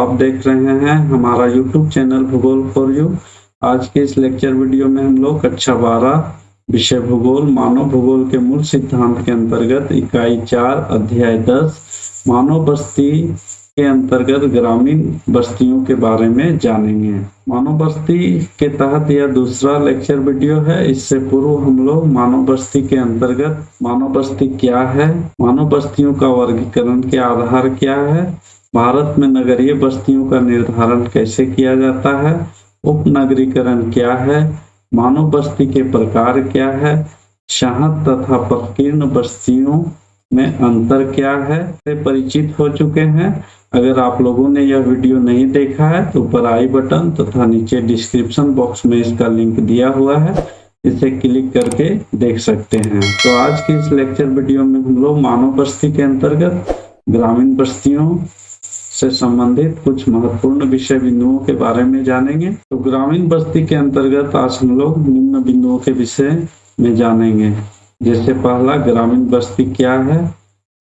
आप देख रहे हैं हमारा YouTube चैनल भूगोल फॉर यू। आज के इस लेक्चर वीडियो में हम लोग कक्षा 12 विषय भूगोल मानव भूगोल के मूल सिद्धांत के अंतर्गत इकाई 4 अध्याय 10 मानव बस्ती के अंतर्गत ग्रामीण बस्तियों के बारे में जानेंगे। मानव बस्ती के तहत यह दूसरा लेक्चर वीडियो है। इससे पूर्व हम लोग मानव बस्ती के अंतर्गत मानव बस्ती क्या है, मानव बस्तियों का वर्गीकरण के आधार क्या है, भारत में नगरीय बस्तियों का निर्धारण कैसे किया जाता है, उपनगरीकरण क्या है, मानव बस्ती के प्रकार क्या है, शहर तथा प्रकीर्ण बस्तियों में अंतर क्या है से परिचित हो चुके हैं। अगर आप लोगों ने यह वीडियो नहीं देखा है तो ऊपर आई बटन तथा नीचे डिस्क्रिप्शन बॉक्स में इसका लिंक दिया हुआ है, इसे क्लिक करके देख सकते हैं। तो आज के इस लेक्चर वीडियो में हम लोग मानव बस्ती के अंतर्गत ग्रामीण बस्तियों से संबंधित कुछ महत्वपूर्ण विषय बिंदुओं के बारे में जानेंगे। तो ग्रामीण बस्ती के अंतर्गत आज हम लोग निम्न बिंदुओं के विषय में जानेंगे। जैसे पहला, ग्रामीण बस्ती क्या है,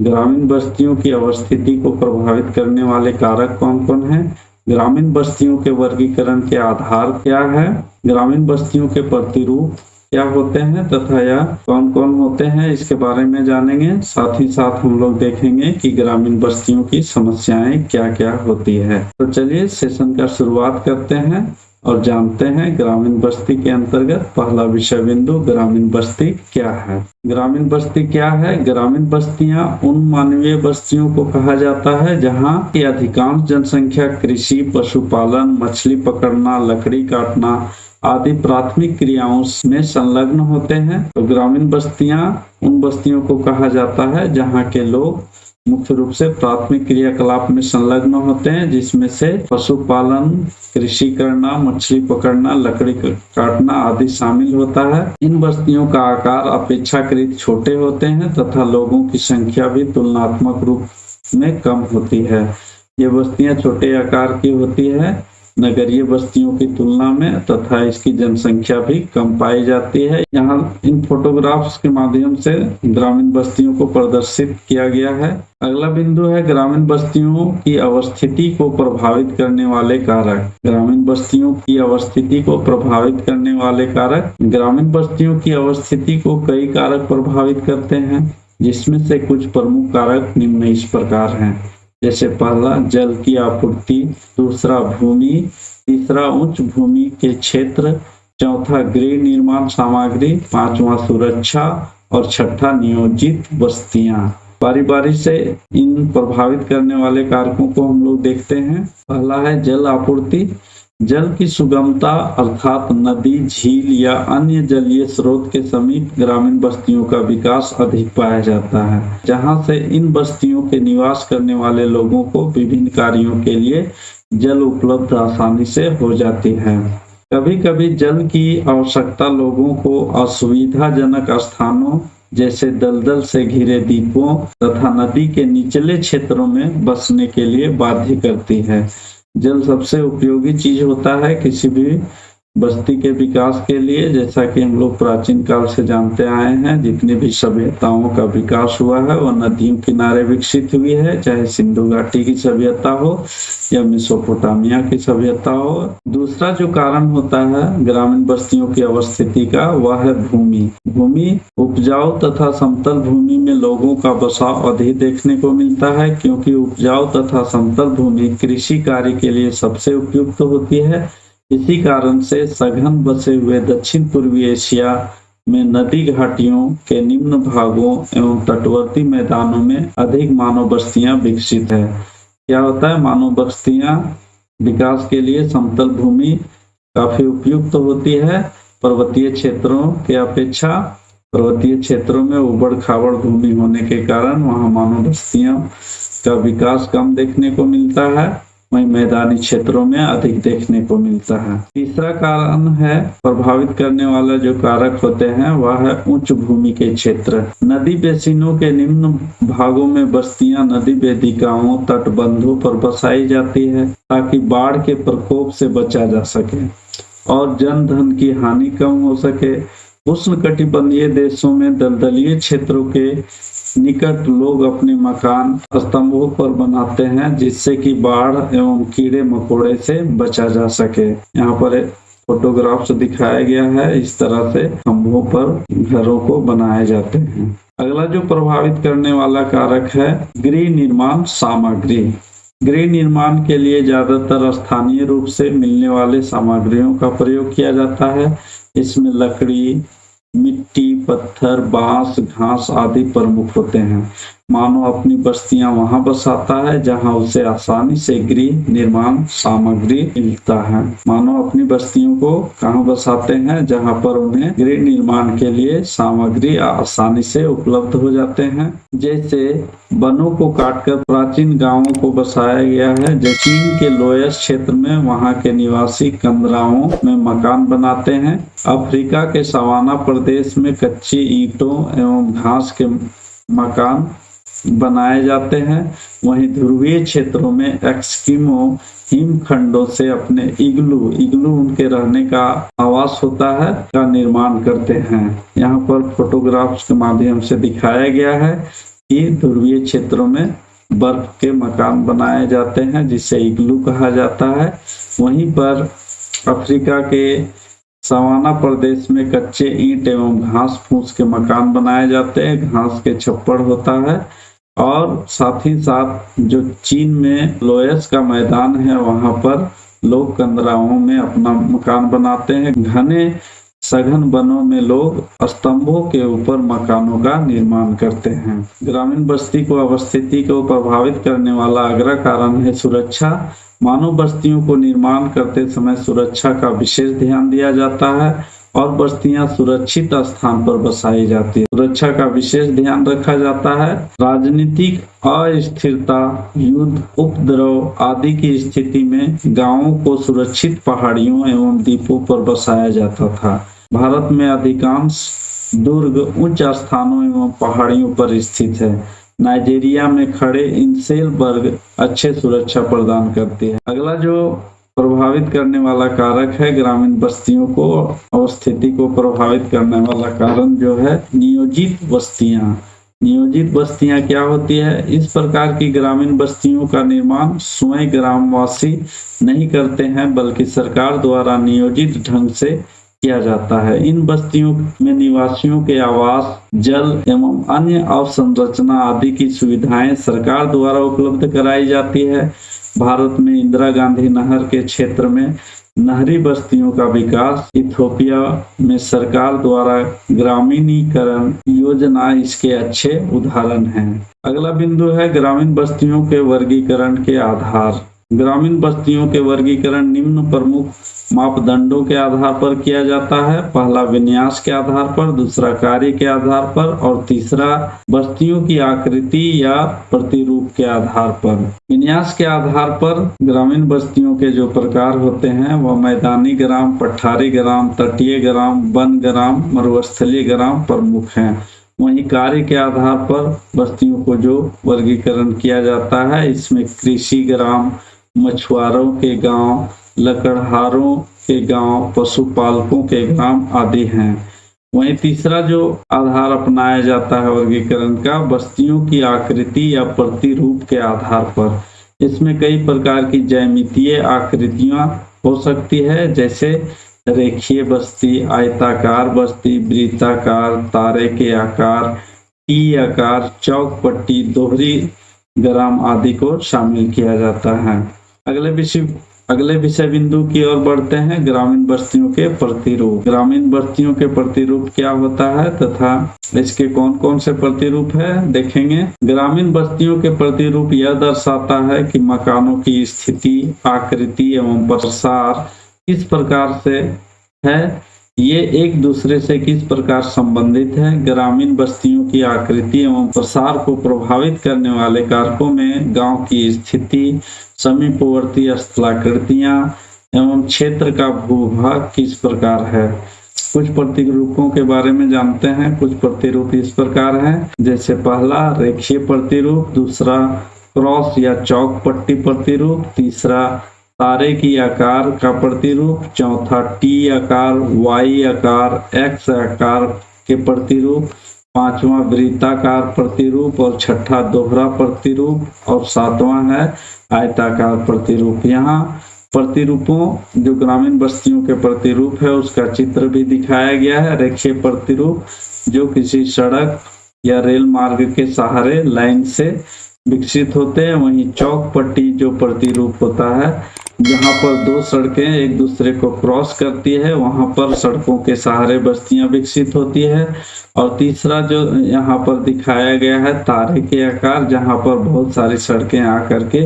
ग्रामीण बस्तियों की अवस्थिति को प्रभावित करने वाले कारक कौन कौन हैं, ग्रामीण बस्तियों के वर्गीकरण के आधार क्या है, ग्रामीण बस्तियों के प्रतिरूप क्या होते हैं तथा यह कौन कौन होते हैं, इसके बारे में जानेंगे। साथ ही साथ हम लोग देखेंगे कि ग्रामीण बस्तियों की समस्याएं क्या क्या होती है। तो चलिए सेशन का शुरुआत करते हैं और जानते हैं ग्रामीण बस्ती के अंतर्गत पहला विषय बिंदु ग्रामीण बस्ती क्या है। ग्रामीण बस्ती क्या है? ग्रामीण बस्तियां उन मानवीय बस्तियों को कहा जाता है जहां की अधिकांश जनसंख्या कृषि, पशुपालन, मछली पकड़ना, लकड़ी काटना आदि प्राथमिक क्रियाओं में संलग्न होते हैं। तो ग्रामीण बस्तियां उन बस्तियों को कहा जाता है जहां के लोग मुख्य रूप से प्राथमिक क्रियाकलाप में संलग्न होते हैं, जिसमें से पशुपालन, कृषि करना, मछली पकड़ना, लकड़ी काटना आदि शामिल होता है। इन बस्तियों का आकार अपेक्षाकृत छोटे होते हैं तथा लोगों की संख्या भी तुलनात्मक रूप में कम होती है। ये बस्तियां छोटे आकार की होती है नगरीय बस्तियों की तुलना में तथा इसकी जनसंख्या भी कम पाई जाती है। यहाँ इन फोटोग्राफ्स के माध्यम से ग्रामीण बस्तियों को प्रदर्शित किया गया है। अगला बिंदु है ग्रामीण बस्तियों की अवस्थिति को प्रभावित करने वाले कारक। ग्रामीण बस्तियों की अवस्थिति को प्रभावित करने वाले कारक। ग्रामीण बस्तियों की अवस्थिति को कई कारक प्रभावित करते हैं, जिसमें से कुछ प्रमुख कारक निम्न इस प्रकार हैं। जैसे पहला, जल की आपूर्ति, दूसरा भूमि, तीसरा उच्च भूमि के क्षेत्र, चौथा गृह निर्माण सामग्री, पांचवा सुरक्षा और छठा नियोजित बस्तियां। बारी बारी से इन प्रभावित करने वाले कारकों को हम लोग देखते हैं। पहला है जल आपूर्ति। जल की सुगमता अर्थात नदी, झील या अन्य जलीय स्रोत के समीप ग्रामीण बस्तियों का विकास अधिक पाया जाता है, जहां से इन बस्तियों के निवास करने वाले लोगों को विभिन्न कार्यों के लिए जल उपलब्ध आसानी से हो जाती है। कभी कभी जल की आवश्यकता लोगों को असुविधाजनक स्थानों जैसे दलदल से घिरे द्वीपों तथा नदी के निचले क्षेत्रों में बसने के लिए बाध्य करती है। जल सबसे उपयोगी चीज होता है किसी भी बस्ती के विकास के लिए। जैसा कि हम लोग प्राचीन काल से जानते आए हैं, जितनी भी सभ्यताओं का विकास हुआ है वह नदियों किनारे विकसित हुई है, चाहे सिंधु घाटी की सभ्यता हो या मेसोपोटामिया की सभ्यता हो। दूसरा जो कारण होता है ग्रामीण बस्तियों की अवस्थिति का, वह है भूमि। भूमि उपजाऊ तथा समतल भूमि में लोगों का बसाव अधिक देखने को मिलता है, क्योंकि उपजाऊ तथा समतल भूमि कृषि कार्य के लिए सबसे उपयुक्त होती है। इसी कारण से सघन बसे हुए दक्षिण पूर्वी एशिया में नदी घाटियों के निम्न भागों एवं तटवर्ती मैदानों में अधिक मानव बस्तियां विकसित है। क्या होता है, मानव बस्तियां विकास के लिए समतल भूमि काफी उपयुक्त होती है। पर्वतीय क्षेत्रों के अपेक्षा पर्वतीय क्षेत्रों में उबड़ खाबड़ भूमि होने के कारण वहां मानव बस्तियों का विकास कम देखने को मिलता है, वहीं मैदानी क्षेत्रों में अधिक देखने को मिलता है। तीसरा कारण है प्रभावित करने वाला जो कारक होते हैं वह है उच्च भूमि के क्षेत्र। नदी बेसिनों के निम्न भागों में बस्तियां नदी वेदिकाओं, तटबंधों पर बसाई जाती है ताकि बाढ़ के प्रकोप से बचा जा सके और जन धन की हानि कम हो सके। उष्णकटिबंधीय देशों में दलदलीय क्षेत्रों के निकट लोग अपने मकान स्तंभों पर बनाते हैं, जिससे कि बाढ़ एवं कीड़े मकोड़े से बचा जा सके। यहाँ पर फोटोग्राफ से दिखाया गया है, इस तरह से स्तंभों पर घरों को बनाए जाते हैं। अगला जो प्रभावित करने वाला कारक है गृह निर्माण सामग्री। गृह निर्माण के लिए ज्यादातर स्थानीय रूप से मिलने वाले सामग्रियों का प्रयोग किया जाता है। इसमें लकड़ी, मिट्टी, पत्थर, बांस, घास आदि प्रमुख होते हैं। मानव अपनी बस्तियां वहां बसाता है जहां उसे आसानी से गृह निर्माण सामग्री मिलता है। मानव अपनी बस्तियों को कहां बसाते हैं? जहां पर उन्हें गृह निर्माण के लिए सामग्री आसानी से उपलब्ध हो जाते हैं। जैसे वनों को काटकर प्राचीन गांवों को बसाया गया है। जैसे चीन के लोयस क्षेत्र में वहां के निवासी कंदराओं में मकान बनाते हैं। अफ्रीका के सवाना प्रदेश में कच्ची ईंटों एवं घास के मकान बनाए जाते हैं। वहीं ध्रुवीय क्षेत्रों में एस्किमो हिमखंडों से अपने इग्लू उनके रहने का आवास होता है का निर्माण करते हैं। यहाँ पर फोटोग्राफ्स के माध्यम से दिखाया गया है कि ध्रुवीय क्षेत्रों में बर्फ के मकान बनाए जाते हैं, जिसे इग्लू कहा जाता है। वहीं पर अफ्रीका के सवाना प्रदेश में कच्चे ईंट एवं घास फूस के मकान बनाए जाते हैं। घास के छप्पड़ होता है। और साथ ही साथ जो चीन में लोयस का मैदान है, वहां पर लोग कंदराओं में अपना मकान बनाते हैं। घने सघन वनों में लोग स्तंभों के ऊपर मकानों का निर्माण करते हैं। ग्रामीण बस्ती को अवस्थिति को प्रभावित करने वाला अगला कारण है सुरक्षा। मानव बस्तियों को निर्माण करते समय सुरक्षा का विशेष ध्यान दिया जाता है और बस्तियां सुरक्षित स्थान पर बसाई जाती है। सुरक्षा का विशेष ध्यान रखा जाता है। राजनीतिक अस्थिरता, युद्ध, उपद्रव आदि की स्थिति में गांवों को सुरक्षित पहाड़ियों एवं द्वीपों पर बसाया जाता था। भारत में अधिकांश दुर्ग उच्च स्थानों एवं पहाड़ियों पर स्थित है। नाइजीरिया में खड़े इंसेलबर्ग अच्छे सुरक्षा प्रदान करती है। अगला जो प्रभावित करने वाला कारक है ग्रामीण बस्तियों को अवस्थिति को प्रभावित करने वाला कारण जो है नियोजित बस्तियां। नियोजित बस्तियां क्या होती है? इस प्रकार की ग्रामीण बस्तियों का निर्माण स्वयं ग्रामवासी नहीं करते हैं, बल्कि सरकार द्वारा नियोजित ढंग से किया जाता है। इन बस्तियों में निवासियों के आवास, जल एवं अन्य अवसंरचना आदि की सुविधाएं सरकार द्वारा उपलब्ध कराई जाती है। भारत में इंदिरा गांधी नहर के क्षेत्र में नहरी बस्तियों का विकास, इथियोपिया में सरकार द्वारा ग्रामीणीकरण योजना इसके अच्छे उदाहरण हैं। अगला बिंदु है ग्रामीण बस्तियों के वर्गीकरण के आधार। ग्रामीण बस्तियों के वर्गीकरण निम्न प्रमुख मापदंडों के आधार पर किया जाता है। पहला विन्यास के आधार पर, दूसरा कार्य के आधार पर और तीसरा बस्तियों की आकृति या प्रतिरूप के आधार पर। विन्यास के आधार पर ग्रामीण बस्तियों के जो प्रकार होते हैं वह मैदानी ग्राम, पठारी ग्राम, तटीय ग्राम, वन ग्राम, मरुस्थलीय ग्राम प्रमुख हैं। वहीं कार्य के आधार पर बस्तियों को जो वर्गीकरण किया जाता है, इसमें कृषि ग्राम, मछुआरों के गांव, लकड़हारों के गांव, पशुपालकों के ग्राम आदि हैं। वहीं तीसरा जो आधार अपनाया जाता है वर्गीकरण का, बस्तियों की आकृति या प्रतिरूप के आधार पर। इसमें कई प्रकार की ज्यामितीय आकृतियां हो सकती है, जैसे रेखीय बस्ती, आयताकार बस्ती, वृत्ताकार, तारे के आकार, टी आकार, चौकपट्टी, दोहरी ग्राम आदि को शामिल किया जाता है। अगले विषय बिंदु की ओर बढ़ते हैं, ग्रामीण बस्तियों के प्रतिरूप। ग्रामीण बस्तियों के प्रतिरूप क्या होता है तथा इसके कौन कौन से प्रतिरूप है देखेंगे। ग्रामीण बस्तियों के प्रतिरूप यह दर्शाता है कि मकानों की स्थिति, आकृति एवं प्रसार किस प्रकार से है, ये एक दूसरे से किस प्रकार संबंधित है। ग्रामीण बस्तियों की आकृति एवं प्रसार को प्रभावित करने वाले कारकों में गांव की स्थिति, समीपवर्ती स्थलाकृतियां एवं क्षेत्र का भूभाग किस प्रकार है। कुछ प्रतिरूपों के बारे में जानते हैं। कुछ प्रतिरूप इस प्रकार हैं, जैसे पहला रेखीय प्रतिरूप, दूसरा क्रॉस या चौक पट्टी प्रतिरूप, तीसरा तारे की आकार का प्रतिरूप, चौथा टी आकार, वाई आकार, एक्स आकार के प्रतिरूप, पांचवा वृत्ताकार प्रतिरूप और छठा दोहरा प्रतिरूप और सातवां है आयताकार प्रतिरूप। यहाँ प्रतिरूपों जो ग्रामीण बस्तियों के प्रतिरूप है उसका चित्र भी दिखाया गया है। रेखीय प्रतिरूप जो किसी सड़क या रेल मार्ग के सहारे लाइन से विकसित होते हैं। वहीं चौक पट्टी जो प्रतिरूप होता है, जहाँ पर दो सड़कें एक दूसरे को क्रॉस करती है, वहां पर सड़कों के सहारे बस्तियां विकसित होती है। और तीसरा जो यहाँ पर दिखाया गया है तारे के आकार, जहाँ पर बहुत सारी सड़कें आकर के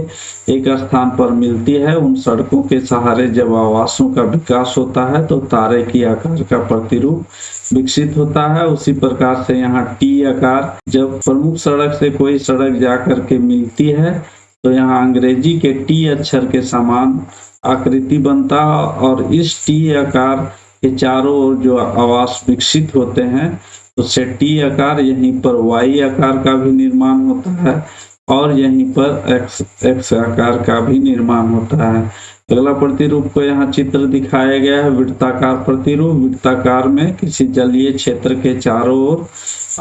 एक स्थान पर मिलती है, उन सड़कों के सहारे जब आवासों का विकास होता है तो तारे की आकार का प्रतिरूप विकसित होता है। उसी प्रकार से यहाँ टी आकार, जब प्रमुख सड़क से कोई सड़क जाकर के मिलती है तो यहाँ अंग्रेजी के टी अक्षर के समान आकृति बनता है और इस टी आकार के चारों ओर जो आवास विकसित होते हैं उससे टी आकार, यहीं पर वाई आकार का भी निर्माण होता है और यहीं पर एक्स आकार का भी निर्माण होता है। अगला प्रतिरूप को यहाँ चित्र दिखाया गया है वृत्ताकार प्रतिरूप। वृत्ताकार में किसी जलीय क्षेत्र के चारों ओर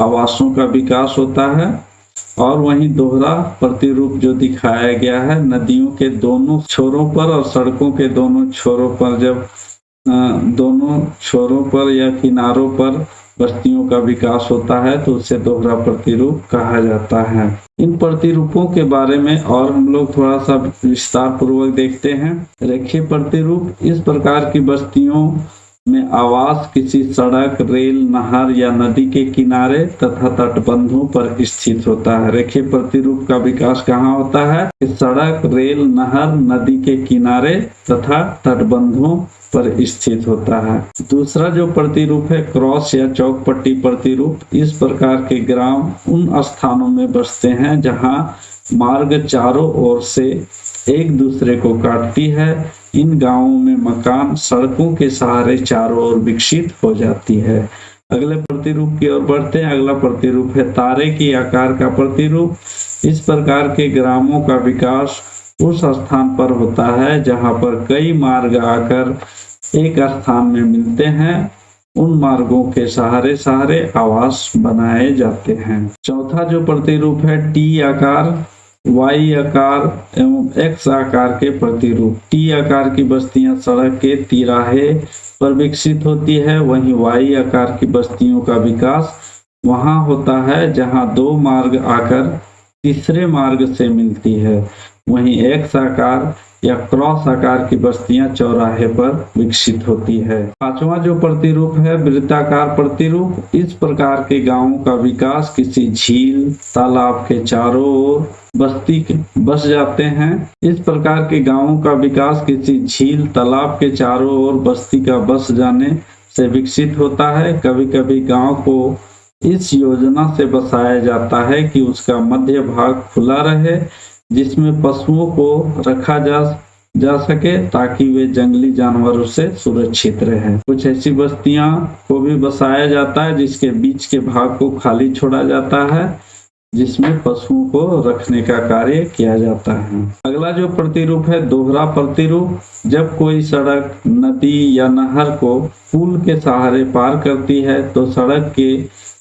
आवासों का विकास होता है। और वहीं दोहरा प्रतिरूप जो दिखाया गया है नदियों के दोनों छोरों पर और सड़कों के दोनों छोरों पर, जब दोनों छोरों पर या किनारों पर बस्तियों का विकास होता है तो उसे दोहरा प्रतिरूप कहा जाता है। इन प्रतिरूपों के बारे में और हम लोग थोड़ा सा विस्तार पूर्वक देखते हैं। रेखीय प्रतिरूप इस प्रकार की बस्तियों में आवास किसी सड़क, रेल, नहर या नदी के किनारे तथा तटबंधों पर स्थित होता है। रेखीय प्रतिरूप का विकास कहाँ होता है? सड़क, रेल, नहर, नदी के किनारे तथा तटबंधों पर स्थित होता है। दूसरा जो प्रतिरूप है क्रॉस या चौकपट्टी प्रतिरूप। इस प्रकार के ग्राम उन स्थानों में बसते हैं जहां मार्ग चारों ओर से एक दूसरे को काटती है। इन गांवों में मकान सड़कों के सहारे चारों ओर विकसित हो जाती है। अगले प्रतिरूप की ओर बढ़ते हैं। अगला प्रतिरूप है तारे की आकार का प्रतिरूप। इस प्रकार के ग्रामों का विकास उस स्थान पर होता है जहां पर कई मार्ग आकर एक स्थान में मिलते हैं। उन मार्गों के सहारे सहारे आवास बनाए जाते हैं। चौथा जो प्रतिरूप है टी आकार, वाई आकार एवं एक्स आकार के प्रतिरूप। टी आकार की बस्तियां सड़क के तिराहे पर विकसित होती है। वहीं वाई आकार की बस्तियों का विकास वहां होता है जहां दो मार्ग आकर तीसरे मार्ग से मिलती है। वहीं एक्स आकार या क्रॉस आकार की बस्तियां चौराहे पर विकसित होती है। पांचवा जो प्रतिरूप है वृत्ताकार प्रतिरूप। इस प्रकार के गांवों का विकास किसी झील, तालाब के चारों ओर बस जाते हैं। इस प्रकार के गांवों का विकास किसी झील, तालाब के चारों ओर बस्ती का बस जाने से विकसित होता है। कभी कभी गांव को इस योजना से बसाया जाता है कि उसका मध्य भाग खुला रहे जिसमें पशुओं को रखा जा सके ताकि वे जंगली जानवरों से सुरक्षित रहे। कुछ ऐसी बस्तियां को भी बसाया जाता है जिसके बीच के भाग को खाली छोड़ा जाता है जिसमें पशुओं को रखने का कार्य किया जाता है। अगला जो प्रतिरूप है दोहरा प्रतिरूप। जब कोई सड़क, नदी या नहर को पुल के सहारे पार करती है तो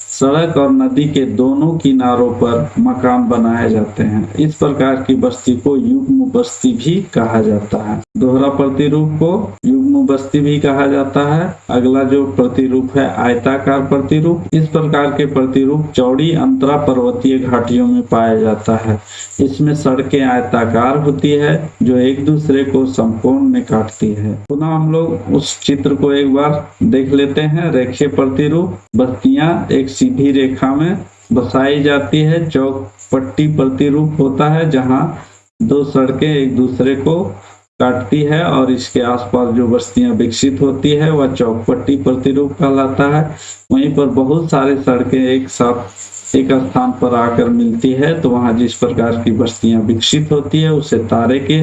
सड़क और नदी के दोनों किनारों पर मकान बनाए जाते हैं। इस प्रकार की बस्ती को युग्म बस्ती भी कहा जाता है। दोहरा प्रतिरूप को युग्म बस्ती भी कहा जाता है। अगला जो प्रतिरूप है आयताकार प्रतिरूप। इस प्रकार के प्रतिरूप चौड़ी अंतरा पर्वतीय घाटियों में पाया जाता है। इसमें सड़कें आयताकार होती है जो एक दूसरे को समकोण में काटती है। पुनः हम लोग उस चित्र को एक बार देख लेते हैं। रेखीय प्रतिरूप बस्तियां एक सीधी रेखा में बसाई जाती है। चौकपट्टी प्रतिरूप होता है जहां दो सड़कें एक दूसरे को काटती है और इसके आसपास जो बस्तियां विकसित होती है वह चौकपट्टी प्रतिरूप कहलाता है। वहीं पर बहुत सारी सड़कें एक साथ एक स्थान पर आकर मिलती है तो वहां जिस प्रकार की बस्तियां विकसित होती है उसे तारे के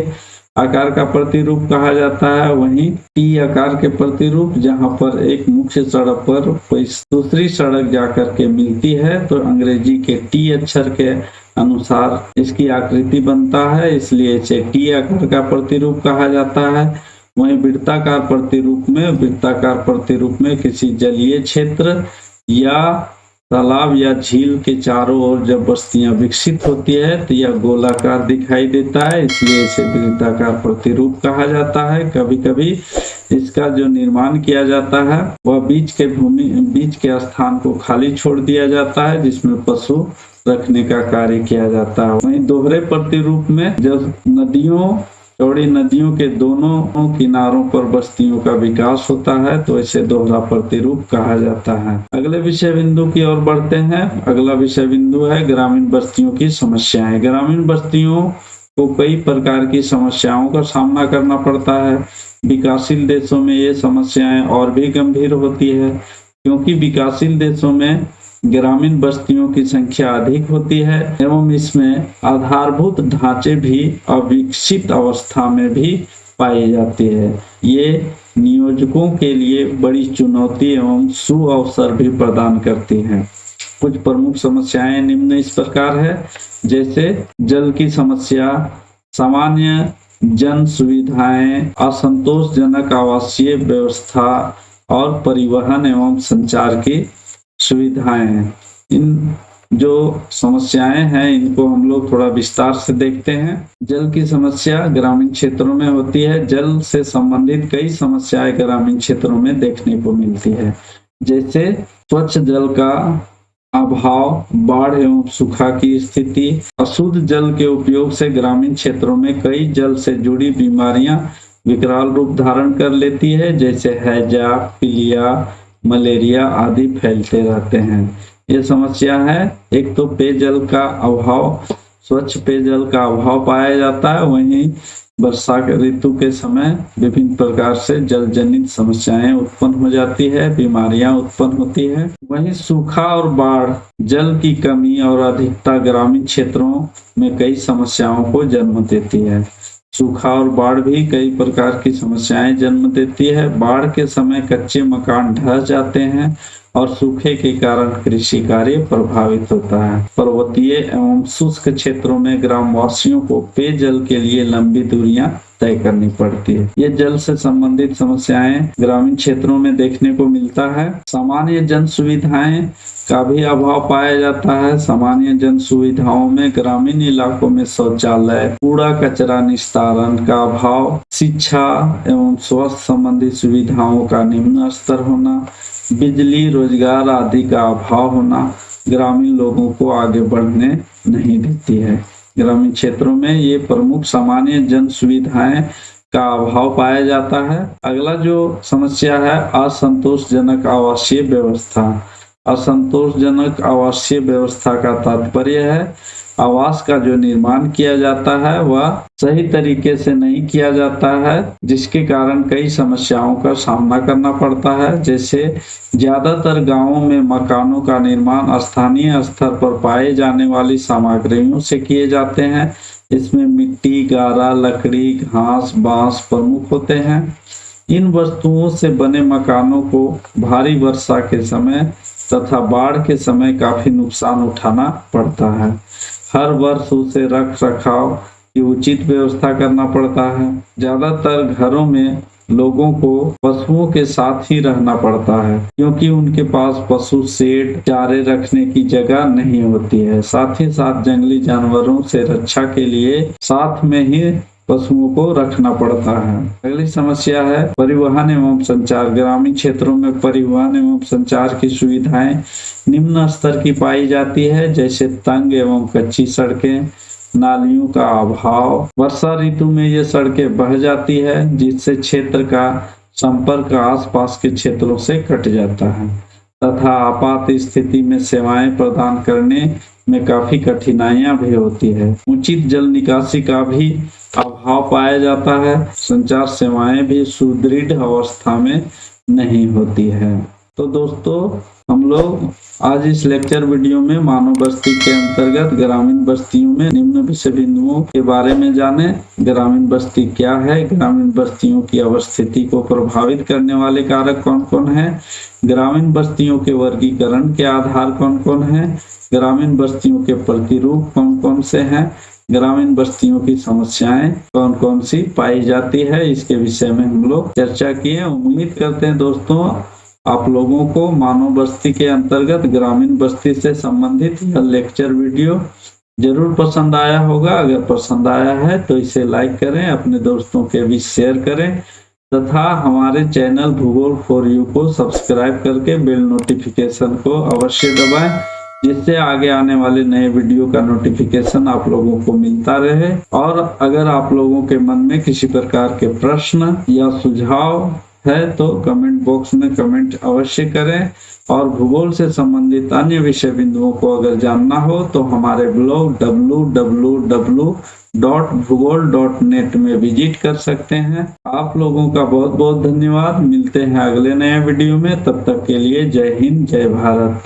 आकार का प्रतिरूप कहा जाता है। वहीं टी आकार के प्रतिरूप, जहां पर एक मुख्य सड़क पर कोई दूसरी सड़क जाकर के मिलती है तो अंग्रेजी के टी अक्षर के अनुसार इसकी आकृति बनता है, इसलिए इसे टी आकार का प्रतिरूप कहा जाता है। वहीं वृत्ताकार प्रतिरूप में किसी जलीय क्षेत्र या तालाब या झील के चारों ओर जब बस्तियां विकसित होती है तो यह गोलाकार दिखाई देता है, इसलिए इसे वृत्ताकार प्रतिरूप कहा जाता है। कभी कभी इसका जो निर्माण किया जाता है वह बीच के स्थान को खाली छोड़ दिया जाता है, जिसमें पशु रखने का कार्य किया जाता है। वहीं दोहरे प्रतिरूप में जब चौड़ी नदियों के दोनों किनारों पर बस्तियों का विकास होता है तो इसे दोहरा प्रतिरूप कहा जाता है। अगले विषय बिंदु की ओर बढ़ते हैं। अगला विषय बिंदु है ग्रामीण बस्तियों की समस्याएं। ग्रामीण बस्तियों को कई प्रकार की समस्याओं का सामना करना पड़ता है। विकासशील देशों में ये समस्याएं और भी गंभीर होती है, क्योंकि विकासशील देशों में ग्रामीण बस्तियों की संख्या अधिक होती है एवं इसमें आधारभूत ढांचे भी अविकसित अवस्था में भी पाई जाती है। ये नियोजकों के लिए बड़ी चुनौती एवं सुअवसर भी प्रदान करती हैं। कुछ प्रमुख समस्याएं निम्न इस प्रकार है, जैसे जल की समस्या, सामान्य जन सुविधाएं, असंतोषजनक आवासीय व्यवस्था और परिवहन एवं संचार की सुविधाएं हैं। इन जो समस्याएं हैं इनको हम लोग थोड़ा विस्तार से देखते हैं। जल की समस्या ग्रामीण क्षेत्रों में होती है। जल से संबंधित कई समस्याएं ग्रामीण क्षेत्रों में देखने को मिलती है, जैसे स्वच्छ जल का अभाव, बाढ़ एवं सूखा की स्थिति, अशुद्ध जल के उपयोग से ग्रामीण क्षेत्रों में कई जल से जुड़ी बीमारियां विकराल रूप धारण कर लेती है, जैसे हैजा, पीलिया, मलेरिया आदि फैलते रहते हैं। ये समस्या है। एक तो पेयजल का अभाव, स्वच्छ पेयजल का अभाव पाया जाता है। वहीं वर्षा ऋतु के समय विभिन्न प्रकार से जल जनित समस्याएं उत्पन्न हो जाती है, बीमारियां उत्पन्न होती है। वहीं सूखा और बाढ़, जल की कमी और अधिकता ग्रामीण क्षेत्रों में कई समस्याओं को जन्म देती है। सूखा और बाढ़ भी कई प्रकार की समस्याएं जन्म देती है। बाढ़ के समय कच्चे मकान ढह जाते हैं और सूखे के कारण कृषि कार्य प्रभावित होता है। पर्वतीय एवं शुष्क क्षेत्रों में ग्रामवासियों को पेयजल के लिए लंबी दूरियां तय करनी पड़ती है। ये जल से संबंधित समस्याएं ग्रामीण क्षेत्रों में देखने को मिलता है। सामान्य जन सुविधाएं का भी अभाव पाया जाता है। सामान्य जन सुविधाओं में ग्रामीण इलाकों में शौचालय, कूड़ा कचरा निस्तारण का अभाव, शिक्षा एवं स्वास्थ्य संबंधी सुविधाओं का निम्न स्तर होना, बिजली, रोजगार आदि का अभाव होना ग्रामीण लोगों को आगे बढ़ने नहीं देती है। ग्रामीण क्षेत्रों में ये प्रमुख सामान्य जन सुविधाएं का अभाव पाया जाता है। अगला जो समस्या है असंतोषजनक आवासीय व्यवस्था। असंतोषजनक आवासीय व्यवस्था का तात्पर्य है आवास का जो निर्माण किया जाता है वह सही तरीके से नहीं किया जाता है, जिसके कारण कई समस्याओं का सामना करना पड़ता है। जैसे ज्यादातर गांवों में मकानों का निर्माण स्थानीय स्तर पर पाए जाने वाली सामग्रियों से किए जाते हैं। इसमें मिट्टी, गारा, लकड़ी, घास, बांस प्रमुख होते हैं। इन वस्तुओं से बने मकानों को भारी वर्षा के समय तथा बाढ़ के समय काफी नुकसान उठाना पड़ता है। हर वर्ष उसे रख रखाव की उचित व्यवस्था करना पड़ता है। ज्यादातर घरों में लोगों को पशुओं के साथ ही रहना पड़ता है, क्योंकि उनके पास पशु शेड, चारे रखने की जगह नहीं होती है। साथ ही साथ जंगली जानवरों से रक्षा के लिए साथ में ही पशुओं को रखना पड़ता है। अगली समस्या है परिवहन एवं संचार। ग्रामीण क्षेत्रों में परिवहन एवं संचार की सुविधाएं निम्न स्तर की पाई जाती है, जैसे तंग एवं कच्ची सड़कें, नालियों का अभाव। वर्षा ऋतु में ये सड़कें बह जाती है, जिससे क्षेत्र का संपर्क आसपास के क्षेत्रों से कट जाता है तथा आपात स्थिति में सेवाएं प्रदान करने में काफी कठिनाइयां भी होती है। उचित जल निकासी का भी अभाव पाया जाता है। संचार सेवाएं भी सुदृढ़ अवस्था में नहीं होती है। तो दोस्तों हम लोग आज इस लेक्चर वीडियो में मानव बस्ती के अंतर्गत ग्रामीण बस्तियों में निम्न विषय बिंदुओं के बारे में जाने। ग्रामीण बस्ती क्या है, ग्रामीण बस्तियों की अवस्थिति को प्रभावित करने वाले कारक कौन कौन है, ग्रामीण बस्तियों के वर्गीकरण के आधार कौन कौन है, ग्रामीण बस्तियों के प्रतिरूप कौन कौन से हैं, ग्रामीण बस्तियों की समस्याएं कौन कौन सी पाई जाती है, इसके विषय में हम लोग चर्चा किए। उम्मीद करते हैं दोस्तों आप लोगों को मानव बस्ती के अंतर्गत ग्रामीण बस्ती से संबंधित यह लेक्चर वीडियो जरूर पसंद आया होगा। अगर पसंद आया है तो इसे लाइक करें, अपने दोस्तों के बीच शेयर करें तथा हमारे चैनल भूगोल फॉर यू को सब्सक्राइब करके बेल नोटिफिकेशन को अवश्य दबाएं, जिससे आगे आने वाले नए वीडियो का नोटिफिकेशन आप लोगों को मिलता रहे। और अगर आप लोगों के मन में किसी प्रकार के प्रश्न या सुझाव है तो कमेंट बॉक्स में कमेंट अवश्य करें। और भूगोल से संबंधित अन्य विषय बिंदुओं को अगर जानना हो तो हमारे ब्लॉग www.bhugol.net में विजिट कर सकते हैं। आप लोगों का बहुत बहुत धन्यवाद। मिलते हैं अगले नए वीडियो में, तब तक के लिए जय हिंद, जय भारत।